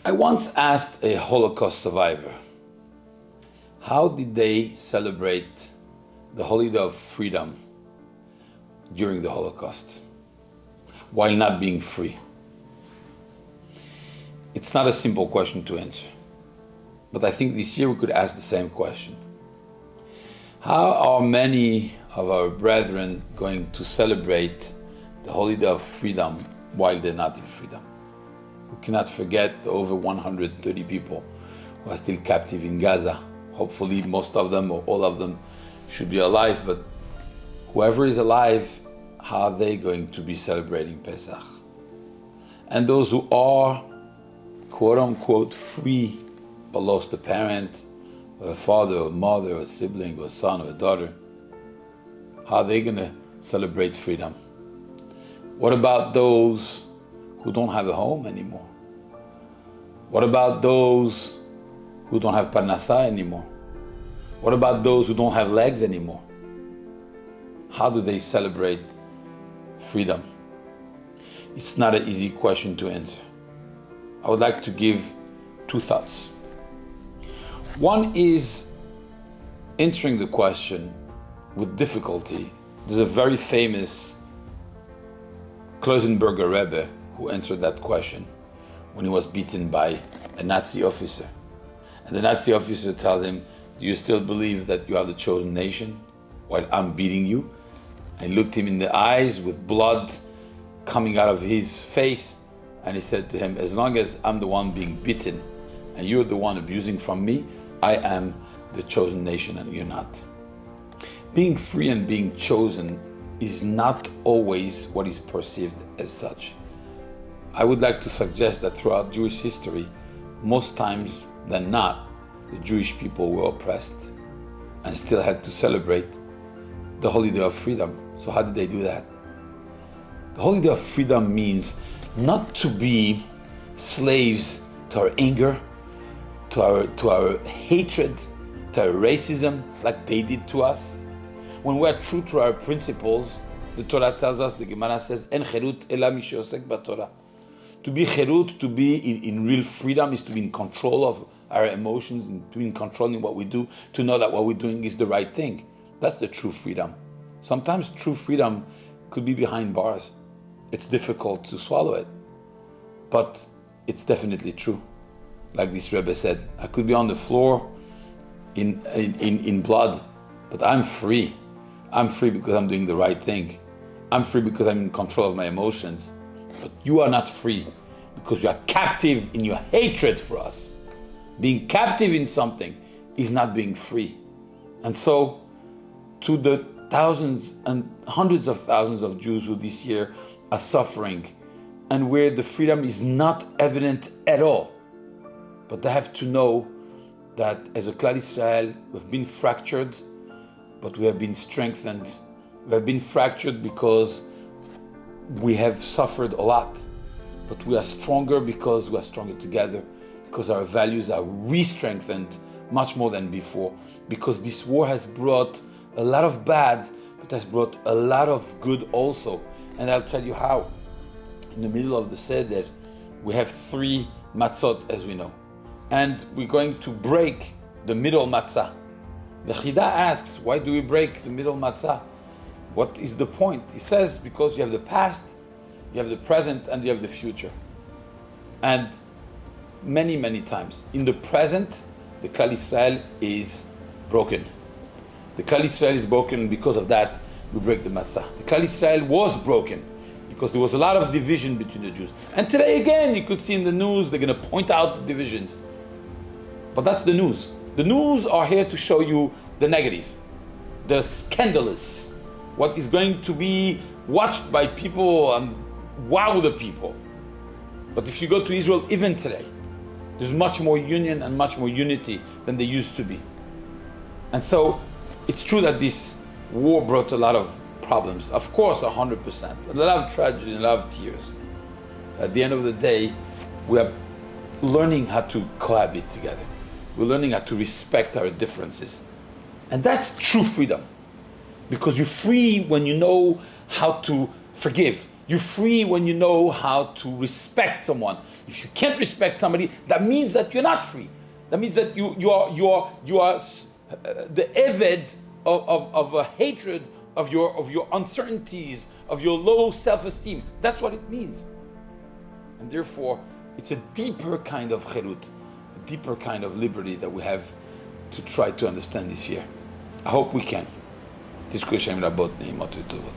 I once asked a Holocaust survivor, how did they celebrate the holiday of freedom during the Holocaust while not being free? It's not a simple question to answer, but I think this year we could ask the same question. How are many of our brethren going to celebrate the holiday of freedom while they're not in freedom? We cannot forget the over 130 people who are still captive in Gaza. Hopefully most of them or all of them should be alive, but whoever is alive, how are they going to be celebrating Pesach? And those who are quote unquote free but lost a parent, or a father, or a mother, or a sibling, or a son, or a daughter, how are they going to celebrate freedom? What about those who don't have a home anymore? What about those who don't have parnasa anymore? What about those who don't have legs anymore? How do they celebrate freedom? It's not an easy question to answer. I would like to give two thoughts. One is answering the question with difficulty. There's a very famous Klausenberger Rebbe who answered that question when he was beaten by a Nazi officer. And the Nazi officer tells him, do you still believe that you are the chosen nation while I'm beating you? And he looked him in the eyes with blood coming out of his face, and he said to him, as long as I'm the one being beaten and you're the one abusing from me, I am the chosen nation and you're not. Being free and being chosen is not always what is perceived as such. I would like to suggest that throughout Jewish history, most times than not, the Jewish people were oppressed and still had to celebrate the holiday of freedom. So how did they do that? The holiday of freedom means not to be slaves to our anger, to our hatred, to our racism, like they did to us. When we are true to our principles, the Torah tells us, the Gemara says, "En cherut ela mi sheosek b'Torah." To be cherut, to be in real freedom, is to be in control of our emotions, and to be in controlling what we do, to know that what we're doing is the right thing. That's the true freedom. Sometimes true freedom could be behind bars. It's difficult to swallow it, but it's definitely true. Like this Rebbe said, I could be on the floor in blood, but I'm free. I'm free because I'm doing the right thing. I'm free because I'm in control of my emotions. But you are not free because you are captive in your hatred for us. Being captive in something is not being free. And so, to the thousands and hundreds of thousands of Jews who this year are suffering and where the freedom is not evident at all, but they have to know that as a Klal Israel, we've been fractured, but we have been strengthened. We have been fractured because we have suffered a lot, but we are stronger because we are stronger together, because our values are re-strengthened much more than before, because this war has brought a lot of bad, but has brought a lot of good also. And I'll tell you how. In the middle of the Seder, we have 3 matzot, as we know. And we're going to break the middle matzah. The Chida asks, why do we break the middle matzah? What is the point? He says, because you have the past, you have the present, and you have the future. And many, many times, in the present, the Klal Israel is broken. The Klal Israel is broken, because of that, we break the matzah. The Klal Israel was broken, because there was a lot of division between the Jews. And today again, you could see in the news, they're going to point out the divisions. But that's the news. The news are here to show you the negative, the scandalous, what is going to be watched by people and wow the people. But if you go to Israel, even today, there's much more union and much more unity than there used to be. And so, it's true that this war brought a lot of problems. Of course, 100%. A lot of tragedy, a lot of tears. At the end of the day, we are learning how to cohabit together. We're learning how to respect our differences. And that's true freedom. Because you're free when you know how to forgive. You're free when you know how to respect someone. If you can't respect somebody, that means that you're not free. That means that you are the eved of a hatred of your uncertainties, of your low self-esteem. That's what it means. And therefore, it's a deeper kind of cherut, a deeper kind of liberty that we have to try to understand this year. I hope we can. Tizku Hashem Rabot Neimot V'Tovot.